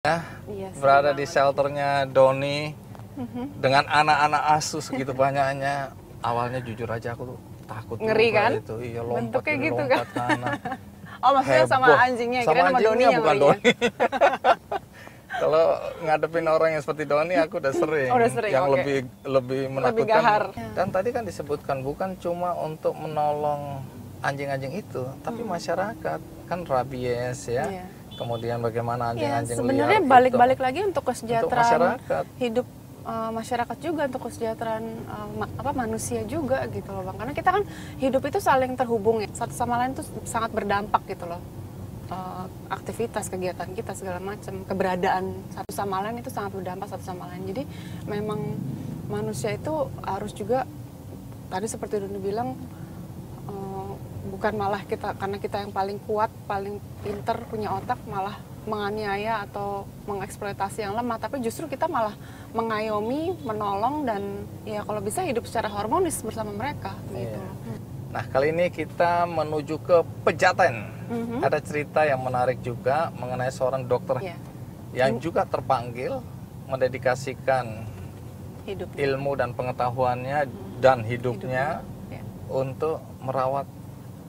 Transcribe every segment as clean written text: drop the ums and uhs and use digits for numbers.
Ya, Iya, seru berada di banget. shelternya Doni dengan anak-anak asuh segitu banyaknya. Awalnya jujur aja aku tuh takut Ngeri juga kan? itu. Iya, lompat Bentuknya kiri gitu kan? lompat kanan. Oh, maksudnya sama Heboh. anjingnya, kirain Sama sama anjingnya Doninya bukan ngerinya. Doni. Kalau ngadepin orang yang seperti Doni aku udah sering. Oh, udah sering, Yang oke. lebih Lebih menakutkan. gahar. Dan tadi kan disebutkan bukan cuma untuk menolong anjing-anjing itu, tapi masyarakat kan rabies ya. Iya. Kemudian bagaimana Ya, anjing-anjing sebenarnya liar itu. balik-balik lagi untuk kesejahteraan masyarakat. hidup masyarakat juga, untuk kesejahteraan manusia juga gitu loh Bang. Karena kita kan hidup itu saling terhubung ya, satu sama lain tuh sangat berdampak gitu loh. Aktivitas, kegiatan kita segala macam, keberadaan satu sama lain itu sangat berdampak satu sama lain. Jadi memang manusia itu harus juga, tadi seperti Doni bilang, bukan malah kita karena kita yang paling kuat, paling pinter, punya otak, malah menganiaya atau mengeksploitasi yang lemah, tapi justru kita malah mengayomi, menolong, dan ya kalau bisa hidup secara harmonis bersama mereka gitu. Iya. Nah, kali ini kita menuju ke Pejaten. Mhm. Ada cerita yang menarik juga mengenai seorang dokter Iya. yang juga terpanggil mendedikasikan Hidup ilmu dan pengetahuannya dan hidupnya Ya. untuk merawat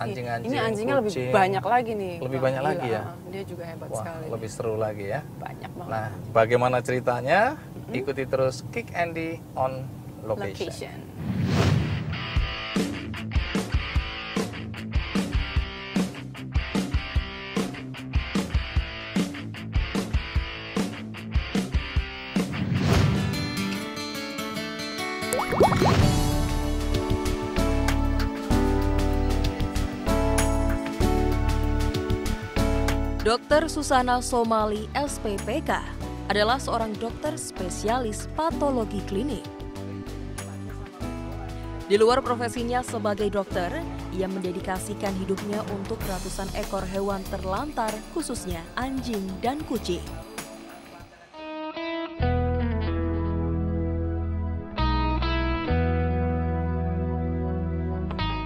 anjing-anjing, Ini anjingnya lebih kucing. banyak lagi nih. Lebih Bang. banyak Gila, lagi ya? Dia juga hebat Wah, sekali. lebih seru lagi ya. Banyak banget. Nah, bagaimana ceritanya? Ikuti terus Kick Andy on Location. Dr. Susana Somali, SPPK, adalah seorang dokter spesialis patologi klinik. Di luar profesinya sebagai dokter, ia mendedikasikan hidupnya untuk ratusan ekor hewan terlantar, khususnya anjing dan kucing.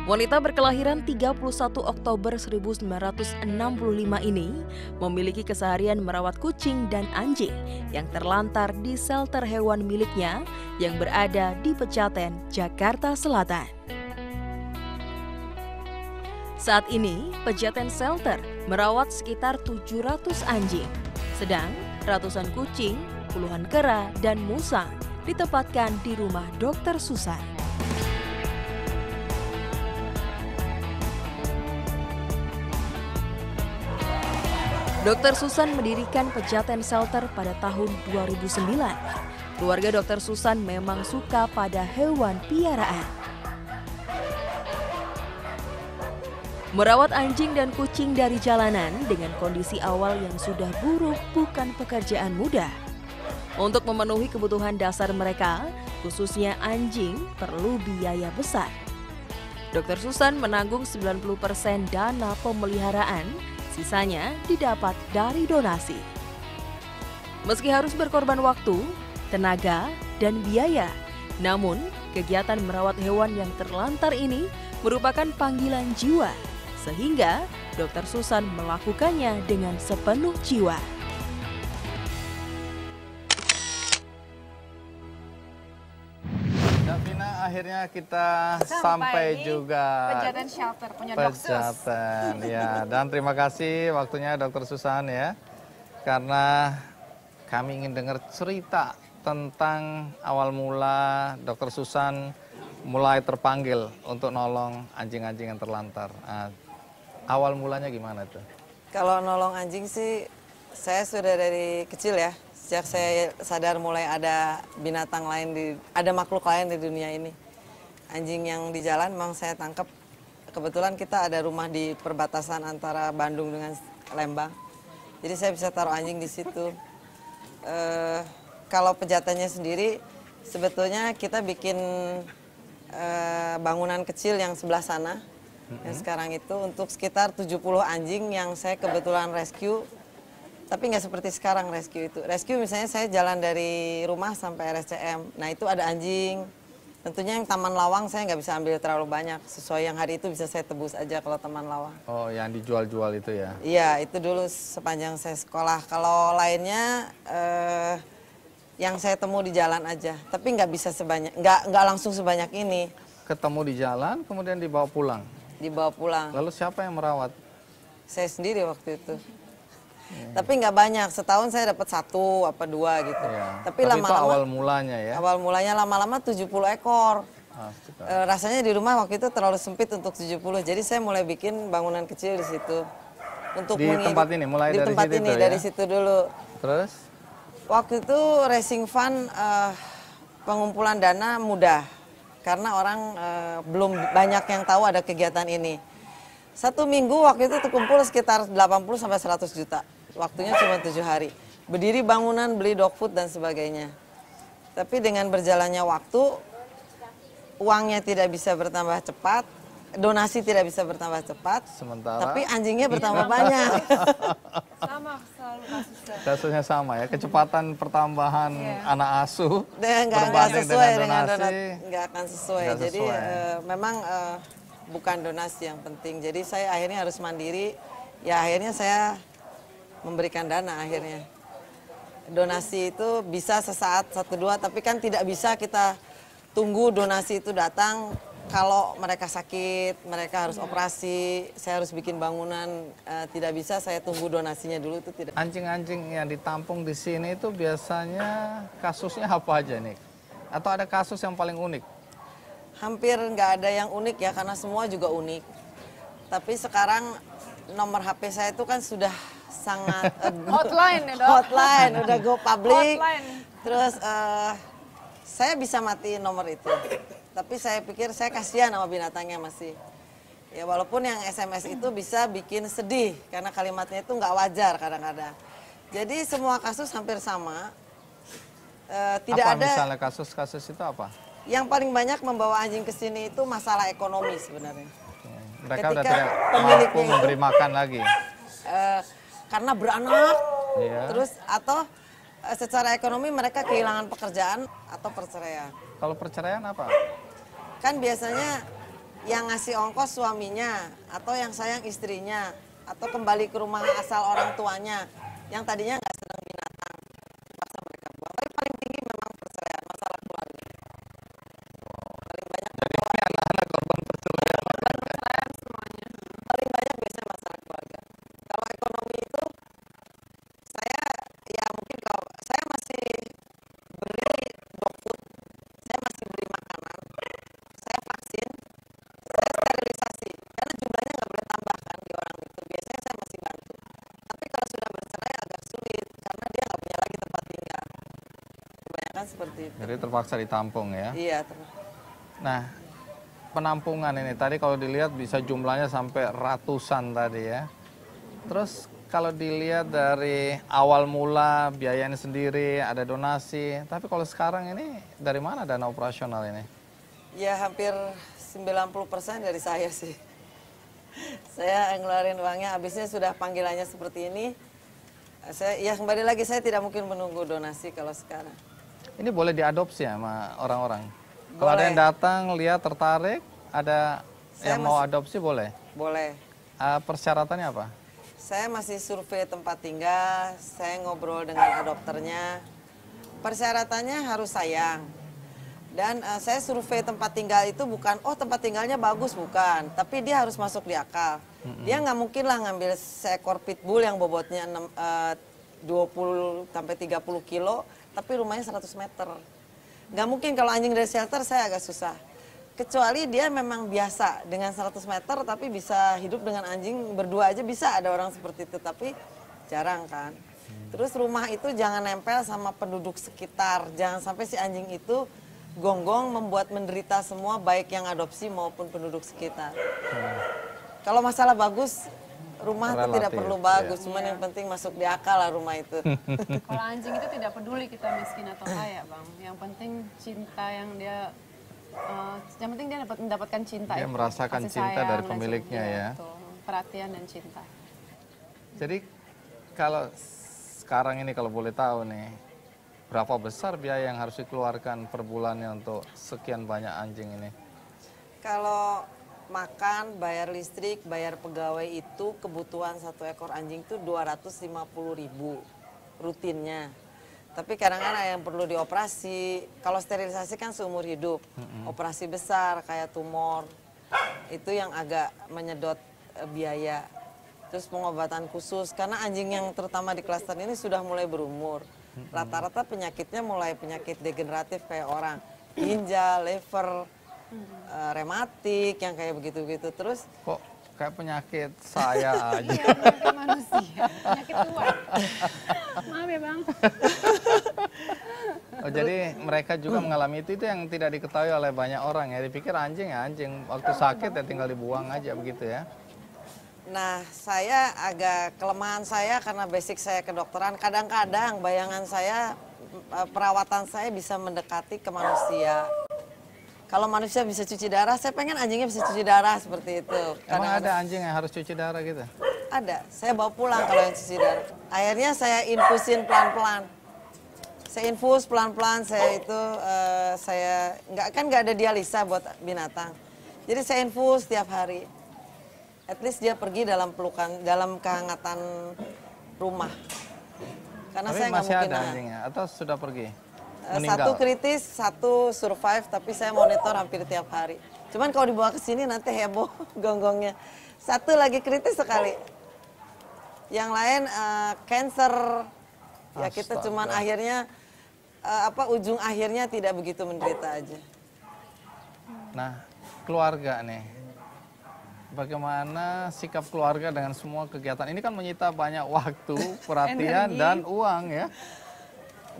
Wanita berkelahiran 31 Oktober 1965 ini memiliki keseharian merawat kucing dan anjing yang terlantar di shelter hewan miliknya yang berada di Pejaten, Jakarta Selatan. Saat ini, Pejaten Shelter merawat sekitar 700 anjing, sedang ratusan kucing, puluhan kera, dan musang ditempatkan di rumah Dr. Susan. Dr. Susan mendirikan Pejaten Shelter pada tahun 2009. Keluarga Dr. Susan memang suka pada hewan piaraan. Merawat anjing dan kucing dari jalanan dengan kondisi awal yang sudah buruk bukan pekerjaan mudah. Untuk memenuhi kebutuhan dasar mereka, khususnya anjing, perlu biaya besar. Dr. Susan menanggung 90% dana pemeliharaan, sisanya didapat dari donasi. Meski harus berkorban waktu, tenaga, dan biaya, namun kegiatan merawat hewan yang terlantar ini merupakan panggilan jiwa, sehingga Dr. Susan melakukannya dengan sepenuh jiwa. Davina, akhirnya kita sampai juga Pejaten Shelter punya Dr. Sus. Pejaten, ya. Dan terima kasih waktunya Dokter Susan ya, karena kami ingin dengar cerita tentang awal mula Dokter Susan mulai terpanggil untuk nolong anjing-anjing yang terlantar. Nah, awal mulanya gimana tuh? Kalau nolong anjing sih, saya sudah dari kecil ya. Sejak saya sadar mulai ada binatang lain, ada makhluk lain di dunia ini. Anjing yang di jalan memang saya tangkap. Kebetulan kita ada rumah di perbatasan antara Bandung dengan Lembang. Jadi saya bisa taruh anjing di situ. Kalau pejatannya sendiri, sebetulnya kita bikin bangunan kecil yang sebelah sana. Yang sekarang itu untuk sekitar 70 anjing yang saya kebetulan rescue. Tapi nggak seperti sekarang rescue itu. Rescue misalnya saya jalan dari rumah sampai RSCM. Nah itu ada anjing, Tentunya yang Taman Lawang saya nggak bisa ambil terlalu banyak. Sesuai yang hari itu bisa saya tebus aja kalau Taman Lawang. Oh, yang dijual-jual itu ya? Iya, itu dulu sepanjang saya sekolah. Kalau lainnya yang saya temu di jalan aja. Tapi nggak bisa sebanyak, nggak langsung sebanyak ini. Ketemu di jalan, kemudian dibawa pulang? Dibawa pulang. Lalu siapa yang merawat? Saya sendiri waktu itu. Tapi nggak banyak, setahun saya dapat 1 apa 2 gitu. Ya. Tapi itu lama-lama awal mulanya ya? awal mulanya lama-lama 70 ekor. Astaga. Rasanya di rumah waktu itu terlalu sempit untuk 70, jadi saya mulai bikin bangunan kecil di situ. Untuk Di tempat ini, mulai di dari tempat situ ini, ya? dari situ dulu. Terus? Waktu itu Racing Fund pengumpulan dana mudah, karena orang belum banyak yang tahu ada kegiatan ini. 1 minggu waktu itu terkumpul sekitar 80 sampai 100 juta. Waktunya cuma 7 hari. Berdiri bangunan, beli dog food dan sebagainya. Tapi dengan berjalannya waktu, uangnya tidak bisa bertambah cepat, donasi tidak bisa bertambah cepat, Sementara? tapi anjingnya bertambah banyak. Sama selalu kasusnya. Kasusnya sama ya, kecepatan pertambahan anak asuh Nggak berbanding sesuai dengan dengan donasi. nggak akan sesuai. Nggak Jadi sesuai. memang bukan donasi yang penting. Jadi saya akhirnya harus mandiri. Ya akhirnya saya memberikan dana akhirnya. Donasi itu bisa sesaat 1-2, tapi kan tidak bisa kita tunggu donasi itu datang. Kalau mereka sakit, mereka harus operasi, saya harus bikin bangunan, tidak bisa saya tunggu donasinya dulu, itu tidak. Anjing-anjing yang ditampung di sini itu biasanya kasusnya apa aja nih? Atau ada kasus yang paling unik? Hampir nggak ada yang unik ya, karena semua juga unik. Tapi sekarang nomor HP saya itu kan sudah sangat Hotline ya, Dok? hotline, udah go public. Hotline. Terus saya bisa matiin nomor itu. Tapi saya pikir saya kasihan sama binatangnya masih. Ya walaupun yang SMS itu bisa bikin sedih karena kalimatnya itu nggak wajar kadang-kadang. Jadi semua kasus hampir sama. Tidak Apa ada. misalnya kasus-kasus itu apa? Yang paling banyak membawa anjing ke sini itu masalah ekonomi sebenarnya. Mereka udah Ketika tidak pemiliknya mampu itu- memberi makan lagi. Karena beranak, Iya. terus atau secara ekonomi mereka kehilangan pekerjaan atau perceraian. Kalau perceraian apa? Kan biasanya yang ngasih ongkos suaminya, atau yang sayang istrinya, atau kembali ke rumah asal orang tuanya, yang tadinya nggak senang binatang, terpaksa mereka buang. Tapi paling tinggi memang perceraian, masalah keluarga. Paling banyak paling banyak biasanya masalah keluarga. Kalau ekonomi itu, saya ya mungkin kalau saya masih beli dog food, saya masih beli makanan, saya vaksin, saya sterilisasi, karena jumlahnya nggak boleh tambah kan di orang itu. Biasanya saya masih bantu. Tapi kalau sudah bercerai agak sulit, karena dia nggak punya lagi tempat tinggal. Kebanyakan seperti itu. Jadi terpaksa ditampung ya. Iya, Nah, penampungan ini tadi kalau dilihat bisa jumlahnya sampai ratusan tadi ya. Terus kalau dilihat dari awal mula biayanya sendiri, ada donasi. Tapi kalau sekarang ini dari mana dana operasional ini? ya hampir 90% dari saya sih. Saya ngeluarin uangnya, habisnya sudah panggilannya seperti ini. Ya kembali lagi, saya tidak mungkin menunggu donasi kalau sekarang. Ini boleh diadopsi ya sama orang-orang? Kalau ada Boleh. yang datang, lihat, tertarik, ada Saya yang mau masih- adopsi boleh? Boleh. Persyaratannya apa? Saya masih survei tempat tinggal, saya ngobrol dengan adopternya. Persyaratannya harus sayang. Dan saya survei tempat tinggal itu bukan, oh tempat tinggalnya bagus, bukan. Tapi dia harus masuk di akal. Dia nggak mungkin lah ngambil seekor pitbull yang bobotnya 20 sampai 30 kilo, tapi rumahnya 100 meter. Nggak mungkin kalau anjing dari shelter saya agak susah. Kecuali dia memang biasa dengan 100 meter tapi bisa hidup dengan anjing berdua aja bisa, ada orang seperti itu, tapi jarang kan. Terus rumah itu jangan nempel sama penduduk sekitar, jangan sampai si anjing itu gonggong membuat menderita semua baik yang adopsi maupun penduduk sekitar. Kalau masalah bagus, rumah itu tidak Relatif, perlu bagus, ya. cuman yang penting masuk di akal lah rumah itu. Kalau anjing itu tidak peduli kita miskin atau kaya, Bang. Yang penting cinta yang dia, yang penting dia mendapatkan cinta. Dia itu. merasakan Kasih cinta sayang dari dan pemiliknya sebagainya, ya. betul. Perhatian dan cinta. Jadi kalau sekarang ini kalau boleh tahu nih, berapa besar biaya yang harus dikeluarkan per bulannya untuk sekian banyak anjing ini? Kalau makan, bayar listrik, bayar pegawai itu kebutuhan satu ekor anjing itu 250.000 rutinnya. Tapi kadang-kadang ada yang perlu dioperasi. Kalau sterilisasi kan seumur hidup. Operasi besar kayak tumor itu yang agak menyedot biaya. Terus pengobatan khusus karena anjing yang terutama di klaster ini sudah mulai berumur. Rata-rata penyakitnya mulai penyakit degeneratif kayak orang, ginjal, liver, rematik yang kayak begitu-begitu. Terus kok kayak penyakit saya aja. Iya, penyakit manusia, penyakit tua. Maaf ya Bang. Oh, jadi mereka juga mengalami itu yang tidak diketahui oleh banyak orang ya. Dipikir anjing ya anjing, waktu sakit ya tinggal dibuang aja begitu ya. nah, saya agak kelemahan saya karena basic saya kedokteran. Kadang-kadang bayangan saya perawatan saya bisa mendekati ke manusia. Kalau manusia bisa cuci darah, saya pengen anjingnya bisa cuci darah seperti itu. Emang ada anjing yang harus cuci darah gitu? Ada, saya bawa pulang kalau yang cuci darah. Akhirnya saya infusin pelan-pelan. Saya infus pelan-pelan, saya nggak ada dialisa buat binatang. Jadi saya infus tiap hari. At least dia pergi dalam pelukan, dalam kehangatan rumah. Karena Tapi saya nggak masih mungkin ada nahan. anjingnya atau sudah pergi? Satu kritis, satu survive, tapi saya monitor hampir tiap hari. Cuman kalau dibawa ke sini nanti heboh gonggongnya. Satu lagi kritis sekali. Yang lain cancer. Ya kita Astaga. cuman akhirnya ujung akhirnya tidak begitu menderita aja. Nah, keluarga nih. Bagaimana sikap keluarga dengan semua kegiatan ini kan menyita banyak waktu, perhatian Energi. dan uang ya.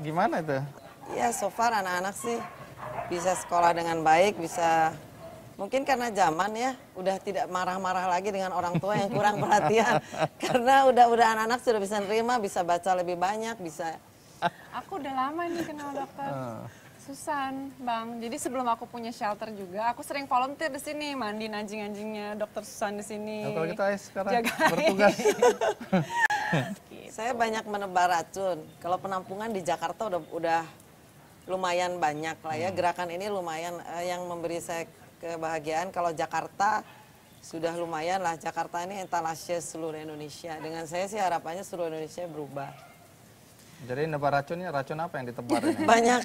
Gimana itu? Ya so far anak-anak sih bisa sekolah dengan baik, bisa mungkin karena zaman ya udah tidak marah-marah lagi dengan orang tua yang kurang perhatian. Karena udah anak-anak sudah bisa nerima, bisa baca lebih banyak, bisa. Aku udah lama nih kenal dokter Susan, Bang. Jadi sebelum aku punya shelter juga, aku sering volunteer di sini, mandiin anjing-anjingnya dokter Susan di sini. Nah, kalau kita sekarang Jagain. bertugas. Saya banyak menebar racun. Kalau penampungan di Jakarta udah lumayan banyak lah ya. Gerakan ini lumayan yang memberi saya kebahagiaan. Kalau Jakarta sudah lumayan lah. Jakarta ini etalase seluruh Indonesia. Dengan saya sih harapannya seluruh Indonesia berubah. Jadi nebar racunnya, racun apa yang ditebar ini? Banyak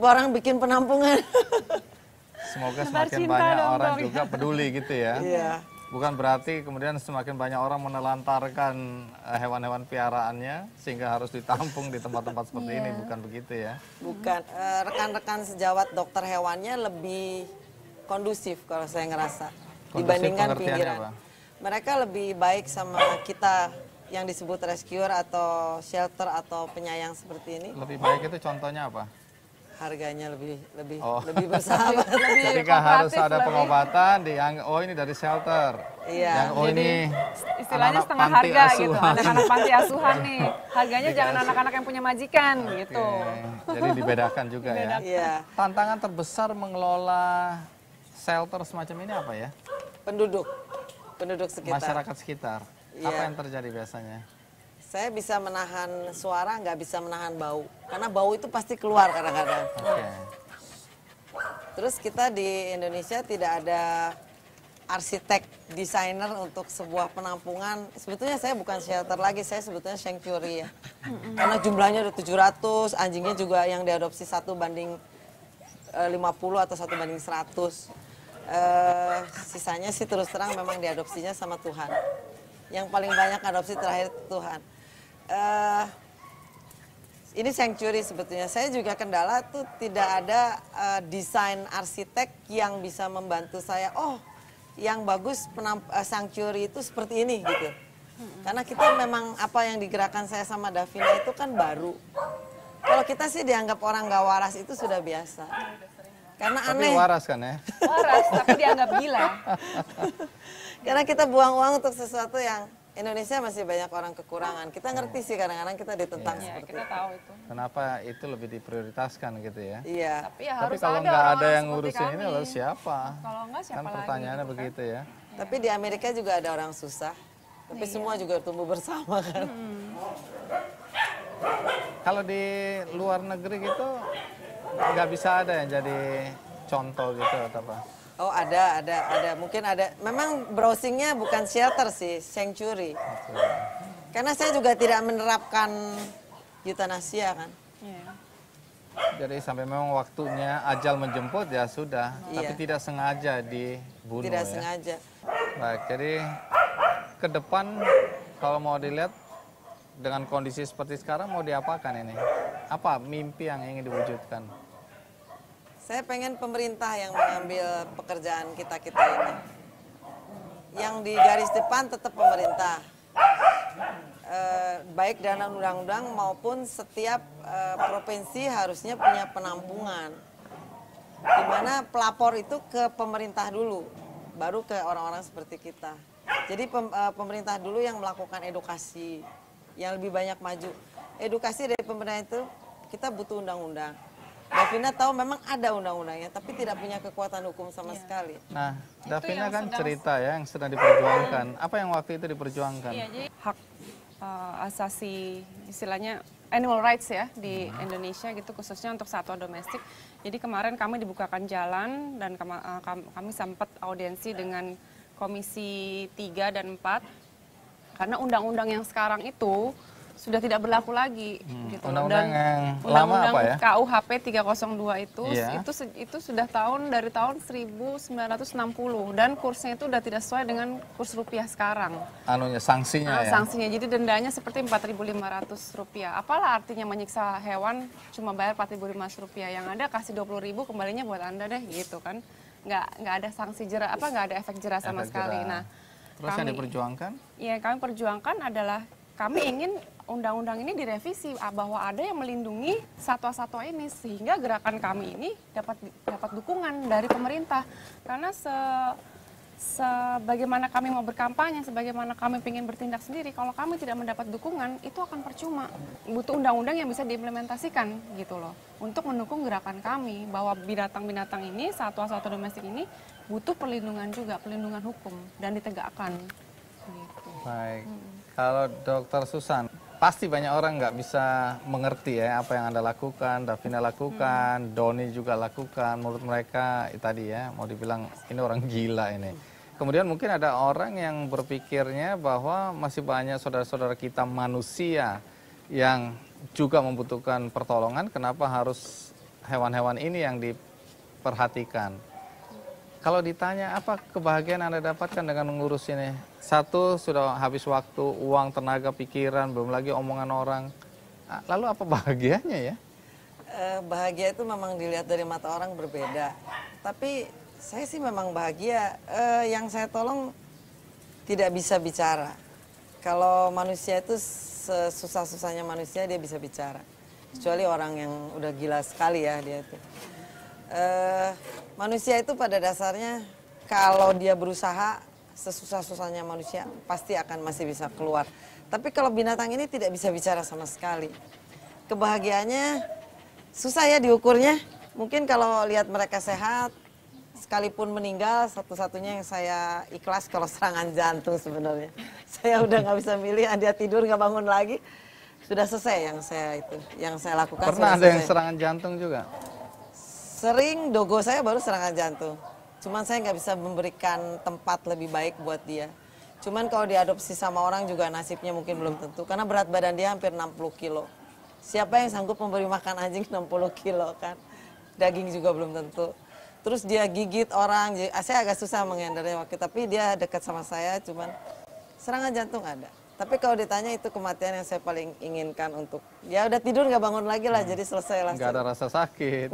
orang bikin penampungan. Semoga Nebar semakin cinta banyak dong, orang Bang. juga peduli gitu ya. Iya. Bukan berarti kemudian semakin banyak orang menelantarkan hewan-hewan piaraannya sehingga harus ditampung di tempat-tempat seperti ini, bukan begitu ya? Bukan, rekan-rekan sejawat dokter hewannya lebih kondusif kalau saya ngerasa Kondusif dibandingkan pengertiannya pinggiran. apa? Mereka lebih baik sama kita yang disebut rescuer atau shelter atau penyayang seperti ini. Lebih baik itu contohnya apa? Harganya lebih Oh. bersahabat. Ketika harus kooperatif, ada lebih- pengobatan, dianggap oh ini dari shelter. Iya. Yang oh Jadi, ini istilahnya anak-anak setengah panti harga gitu, asuhan. anak-anak panti asuhan nih. Harganya jangan anak-anak yang punya majikan gitu. Oke, jadi dibedakan juga ya. Iya. Tantangan terbesar mengelola shelter semacam ini apa ya? Penduduk sekitar. Masyarakat sekitar. Apa Iya. yang terjadi biasanya? Saya bisa menahan suara, nggak bisa menahan bau. Karena bau itu pasti keluar kadang-kadang. Oke. Terus kita di Indonesia tidak ada arsitek, desainer untuk sebuah penampungan. Sebetulnya saya bukan shelter lagi, saya sebetulnya sanctuary ya. Karena jumlahnya udah 700, anjingnya juga yang diadopsi 1:50 atau 1:100. Sisanya sih terus terang memang diadopsinya sama Tuhan. Yang paling banyak adopsi terakhir Tuhan. Ini sanctuary sebetulnya. Saya juga kendala tuh tidak ada desain arsitek yang bisa membantu saya. Oh, yang bagus sanctuary itu seperti ini gitu. Karena kita memang apa yang digerakkan saya sama Davina itu kan baru. Kalau kita sih dianggap orang gak waras itu sudah biasa. Karena Tapi aneh. waras kan ya? Waras tapi dianggap gila. Karena kita buang uang untuk sesuatu yang Indonesia masih banyak orang kekurangan. Kita ngerti sih kadang-kadang kita ditentang Ya, seperti kita itu. tahu itu. Kenapa itu lebih diprioritaskan gitu ya? Iya. Tapi ya Tapi harus kalau ada nggak ada orang-orang yang seperti ngurusin ini kami. lalu siapa? Kalau enggak siapa Kan lagi? pertanyaannya gitu kan. begitu ya. Tapi di Amerika juga ada orang susah. Tapi semua juga tumbuh bersama kan. Kalau di luar negeri gitu nggak bisa ada yang jadi contoh gitu atau apa? Oh ada. Mungkin ada. Memang browsingnya bukan shelter sih, sanctuary. Karena saya juga tidak menerapkan eutanasia kan. Iya. Jadi sampai memang waktunya ajal menjemput ya sudah, tapi Iya. tidak sengaja dibunuh Tidak ya. sengaja. Baik, jadi ke depan kalau mau dilihat dengan kondisi seperti sekarang mau diapakan ini? Apa mimpi yang ingin diwujudkan? Saya pengen pemerintah yang mengambil pekerjaan kita-kita ini. Yang di garis depan tetap pemerintah. Baik dalam undang-undang maupun setiap provinsi harusnya punya penampungan. Di mana pelapor itu ke pemerintah dulu, baru ke orang-orang seperti kita. Jadi pemerintah dulu yang melakukan edukasi, yang lebih banyak maju. Edukasi dari pemerintah itu kita butuh undang-undang. Davina tahu memang ada undang-undangnya, tapi tidak punya kekuatan hukum sama sekali. Nah, Davina yang kan sedang- cerita ya yang sedang diperjuangkan. Apa yang waktu itu diperjuangkan? Iya, jadi hak asasi istilahnya animal rights ya di Indonesia gitu, khususnya untuk satwa domestik. Jadi kemarin kami dibukakan jalan dan kami sempat audiensi dengan Komisi 3 dan 4 karena undang-undang yang sekarang itu sudah tidak berlaku lagi gitu. Undang-undang yang lama undang-undang apa ya? KUHP 302 Iya. itu sudah dari tahun 1960 dan kursnya itu sudah tidak sesuai dengan kurs rupiah sekarang. Anunya sanksinya ya. Sanksinya jadi dendanya seperti Rp4.500. Apalah artinya menyiksa hewan cuma bayar Rp4.500, yang ada kasih 20.000 kembalinya buat Anda deh gitu kan. Nggak ada sanksi jerah, nggak ada efek jerah sama Efek sekali. jerah. Nah, Terus yang diperjuangkan? ya kami perjuangkan adalah kami ingin undang-undang ini direvisi bahwa ada yang melindungi satwa-satwa ini sehingga gerakan kami ini dapat dukungan dari pemerintah. Karena sebagaimana kami mau berkampanye, sebagaimana kami ingin bertindak sendiri, kalau kami tidak mendapat dukungan itu akan percuma. Butuh undang-undang yang bisa diimplementasikan gitu loh untuk mendukung gerakan kami bahwa binatang-binatang ini, satwa-satwa domestik ini butuh perlindungan juga, perlindungan hukum dan ditegakkan. Gitu. Baik. Kalau Dokter Susan, pasti banyak orang nggak bisa mengerti ya apa yang Anda lakukan, Davina lakukan, Doni juga lakukan. Menurut mereka tadi ya, mau dibilang ini orang gila ini. Kemudian mungkin ada orang yang berpikirnya bahwa masih banyak saudara-saudara kita manusia yang juga membutuhkan pertolongan, kenapa harus hewan-hewan ini yang diperhatikan? Kalau ditanya apa kebahagiaan Anda dapatkan dengan mengurus ini? Satu, sudah habis waktu, uang, tenaga, pikiran, belum lagi omongan orang. Lalu apa bahagianya ya? Bahagia itu memang dilihat dari mata orang berbeda. Tapi saya sih memang bahagia. Yang saya tolong tidak bisa bicara. Kalau manusia itu sesusah-susahnya manusia dia bisa bicara. Kecuali orang yang udah gila sekali ya dia itu. Manusia itu pada dasarnya kalau dia berusaha sesusah-susahnya manusia pasti akan masih bisa keluar. Tapi kalau binatang ini tidak bisa bicara sama sekali. Kebahagiaannya susah ya diukurnya. Mungkin kalau lihat mereka sehat, sekalipun meninggal, satu-satunya yang saya ikhlas kalau serangan jantung sebenarnya. Saya udah nggak bisa milih, dia tidur nggak bangun lagi. Sudah selesai yang saya lakukan. Pernah ada yang serangan jantung juga? Sering, dogo saya baru serangan jantung. Cuman saya nggak bisa memberikan tempat lebih baik buat dia. Cuman kalau diadopsi sama orang juga nasibnya mungkin belum tentu. Karena berat badan dia hampir 60 kilo. Siapa yang sanggup memberi makan anjing 60 kilo kan? Daging juga belum tentu. Terus dia gigit orang, saya agak susah mengendernya waktu. Tapi dia dekat sama saya, cuman serangan jantung ada. Tapi kalau ditanya itu kematian yang saya paling inginkan untuk ya udah tidur nggak bangun lagi lah, jadi selesai langsung. Nggak ada rasa sakit.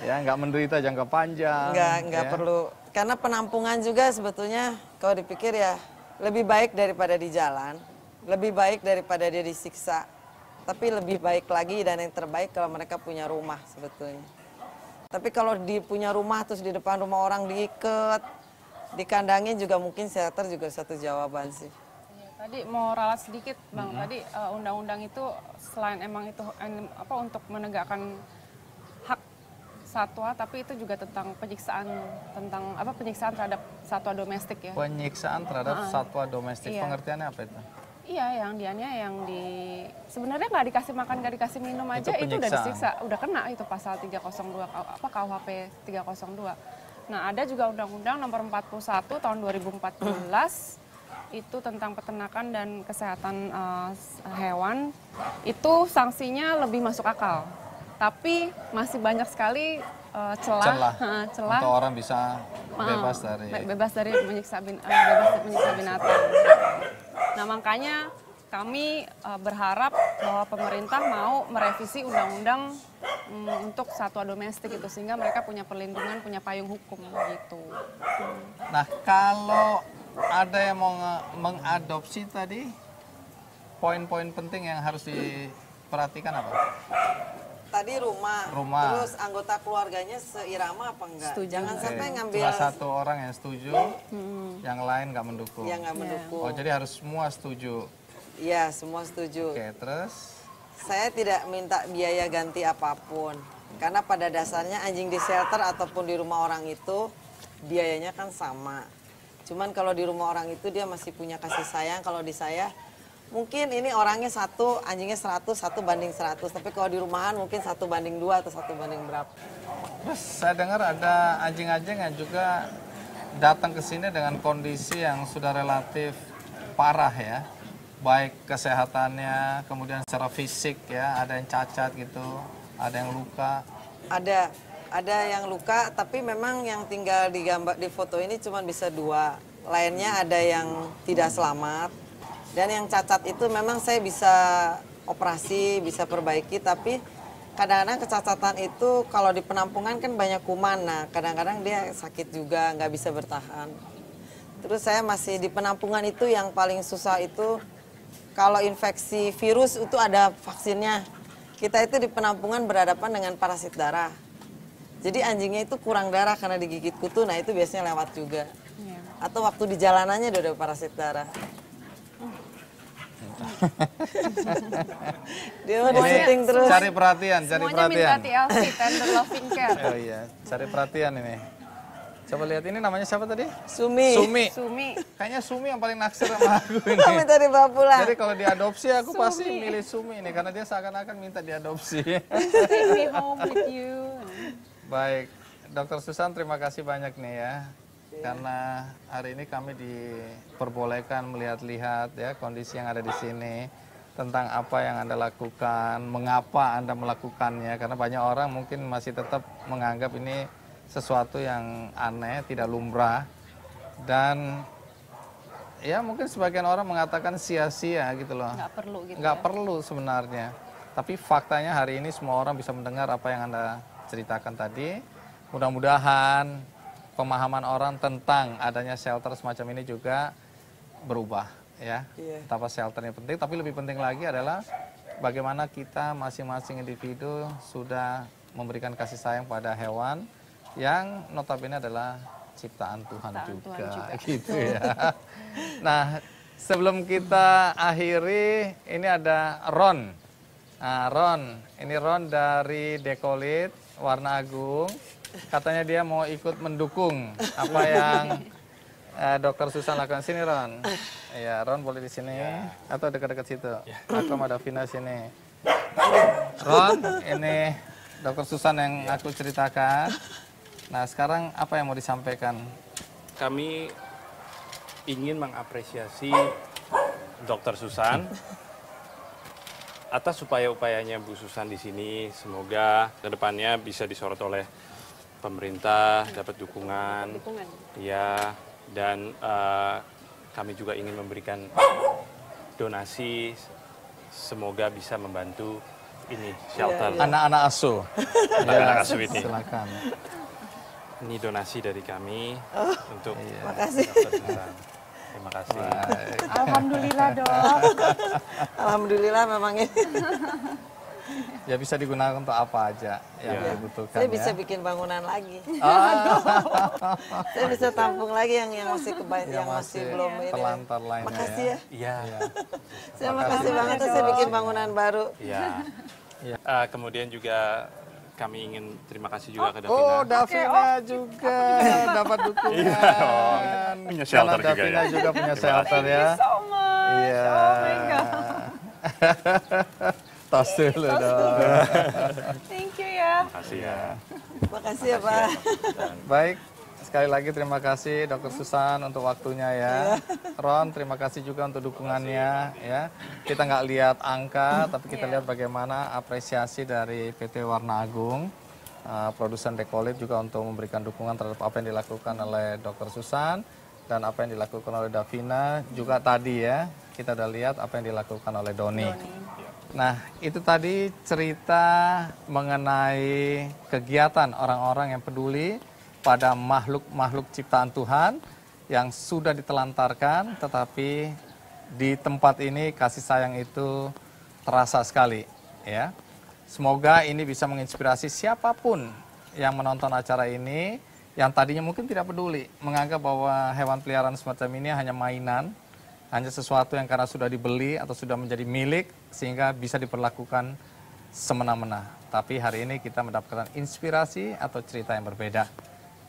Ya nggak menderita jangka panjang. Nggak perlu. Karena penampungan juga sebetulnya kalau dipikir ya lebih baik daripada di jalan, lebih baik daripada dia disiksa. Tapi lebih baik lagi dan yang terbaik kalau mereka punya rumah sebetulnya. Tapi kalau di punya rumah terus di depan rumah orang diikat, dikandangin juga mungkin shelter juga satu jawaban sih. Tadi mau ralat sedikit Bang, tadi undang-undang itu selain emang itu untuk menegakkan hak satwa, tapi itu juga tentang penyiksaan terhadap satwa domestik ya. Penyiksaan terhadap satwa domestik, Iya. pengertiannya apa itu? Iya, yang dianiaya yang sebenarnya nggak dikasih makan, nggak dikasih minum aja itu udah penyiksaan. disiksa, udah kena itu pasal 302 KUHP 302. Nah, ada juga Undang-Undang Nomor 41 tahun 2014 itu tentang peternakan dan kesehatan hewan. Itu sanksinya lebih masuk akal. Tapi masih banyak sekali celah untuk orang bisa bebas dari menyiksa binatang. Nah, makanya kami berharap bahwa pemerintah mau merevisi undang-undang untuk satwa domestik itu sehingga mereka punya perlindungan, punya payung hukum gitu. Nah, kalau ada yang mau mengadopsi tadi, poin-poin penting yang harus diperhatikan apa? Tadi rumah, Rumah. terus anggota keluarganya seirama apa enggak? Setuju. Jangan sampai ngambil Cuma satu orang yang setuju, yang lain nggak mendukung. yang nggak mendukung. Oh, jadi harus semua setuju. Iya, semua setuju. Oke, terus? Saya tidak minta biaya ganti apapun. Karena pada dasarnya anjing di shelter ataupun di rumah orang itu biayanya kan sama. Cuman kalau di rumah orang itu dia masih punya kasih sayang. Kalau di saya mungkin ini orangnya 1, anjingnya 100, 1:100. Tapi kalau di rumahan mungkin 1:2 atau 1 berapa. Terus saya dengar ada anjing-anjing yang juga datang ke sini dengan kondisi yang sudah relatif parah ya. Baik kesehatannya, kemudian secara fisik ya, ada yang cacat gitu, ada yang luka. Ada yang luka, tapi memang yang tinggal di gambar di foto ini cuma bisa 2. Lainnya ada yang tidak selamat. Dan yang cacat itu memang saya bisa operasi, bisa perbaiki, tapi kadang-kadang kecacatan itu kalau di penampungan kan banyak kuman. Nah, kadang-kadang dia sakit juga, nggak bisa bertahan. Terus saya masih di penampungan itu yang paling susah itu kalau infeksi virus itu ada vaksinnya. Kita itu di penampungan berhadapan dengan parasit darah. Jadi anjingnya itu kurang darah karena digigit kutu, nah itu biasanya lewat juga. Atau waktu di jalanannya udah ada parasit darah. Dia mau di syuting terus. Cari perhatian, cari Semuanya perhatian. minta TLC, tender loving care. Oh iya, cari perhatian ini. Coba lihat ini namanya siapa tadi? Sumi. Sumi. Sumi. Kayaknya Sumi yang paling naksir sama aku ini. Oh, minta dibawa pulang. Jadi kalau diadopsi aku pasti milih Sumi ini karena dia seakan-akan minta diadopsi. Take me home with you. Baik, Dokter Susan terima kasih banyak nih ya. Karena hari ini kami diperbolehkan melihat-lihat ya kondisi yang ada di sini tentang apa yang Anda lakukan, mengapa Anda melakukannya karena banyak orang mungkin masih tetap menganggap ini sesuatu yang aneh, tidak lumrah dan ya mungkin sebagian orang mengatakan sia-sia gitu loh. Nggak perlu gitu. Nggak perlu sebenarnya. Tapi faktanya hari ini semua orang bisa mendengar apa yang Anda ceritakan tadi. Mudah-mudahan pemahaman orang tentang adanya shelter semacam ini juga berubah ya. Betapa shelternya penting, tapi lebih penting lagi adalah bagaimana kita masing-masing individu sudah memberikan kasih sayang pada hewan yang notabene adalah ciptaan Tuhan juga gitu ya. Nah, sebelum kita akhiri ini ada Ron. Nah, Ron, ini Ron dari Dekolit Warna Agung. Katanya dia mau ikut mendukung apa yang Dokter Susan lakukan. Sini Ron. Iya, Ron boleh di sini atau dekat-dekat situ. Atau ada Vina sini. Ron, ini Dokter Susan yang aku ceritakan. Nah, sekarang apa yang mau disampaikan? Kami ingin mengapresiasi Dokter Susan atas upaya-upayanya Bu Susan di sini. Semoga kedepannya bisa disorot oleh pemerintah, dapat dukungan. Ya, dan kami juga ingin memberikan donasi. Semoga bisa membantu ini shelter. Anak-anak asuh. Anak-anak asuh ini. Silakan. Ini donasi dari kami untuk Makasih. Dokter Susan. Terima kasih. Alhamdulillah dok. Alhamdulillah memang ini. Ya bisa digunakan untuk apa aja yang dibutuhkan. Saya bisa ya. bikin bangunan lagi. Saya bisa tampung lagi yang masih yang masih belum ini. Terlantar lainnya. Makasih ya. Iya. Saya makasih banget saya bikin bangunan baru. Iya. Kemudian juga kami ingin terima kasih juga ke Davina. Oh, Davina juga dapat dukungan. Punya shelter Karena juga Davina ya. juga punya Terima shelter ya. So much. Iya. Oh my God. Tos dulu dong. Thank you ya. Makasih ya. Makasih ya Pak. Baik, sekali lagi terima kasih Dr. Susan untuk waktunya ya. Ron, terima kasih juga untuk dukungannya ya. Kita nggak lihat angka, tapi kita lihat bagaimana apresiasi dari PT Warna Agung, produsen Dekolit juga untuk memberikan dukungan terhadap apa yang dilakukan oleh Dr. Susan dan apa yang dilakukan oleh Davina. Juga tadi ya, kita udah lihat apa yang dilakukan oleh Doni. Nah, itu tadi cerita mengenai kegiatan orang-orang yang peduli pada makhluk-makhluk ciptaan Tuhan yang sudah ditelantarkan, tetapi di tempat ini kasih sayang itu terasa sekali, ya. Semoga ini bisa menginspirasi siapapun yang menonton acara ini, yang tadinya mungkin tidak peduli, menganggap bahwa hewan peliharaan semacam ini hanya mainan, hanya sesuatu yang karena sudah dibeli atau sudah menjadi milik, sehingga bisa diperlakukan semena-mena. Tapi hari ini kita mendapatkan inspirasi atau cerita yang berbeda.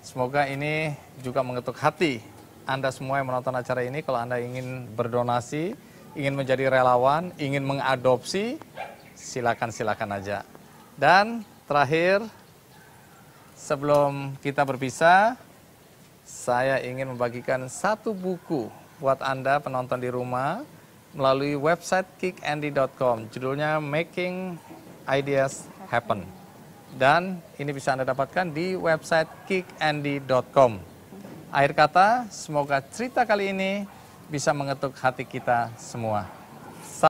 Semoga ini juga mengetuk hati Anda semua yang menonton acara ini. Kalau Anda ingin berdonasi, ingin menjadi relawan, ingin mengadopsi, silakan aja. Dan terakhir, sebelum kita berpisah, saya ingin membagikan satu buku buat Anda penonton di rumah melalui website kickandy.com. Judulnya Making Ideas Happen. Dan ini bisa Anda dapatkan di website kickandy.com. Akhir kata, semoga cerita kali ini bisa mengetuk hati kita semua.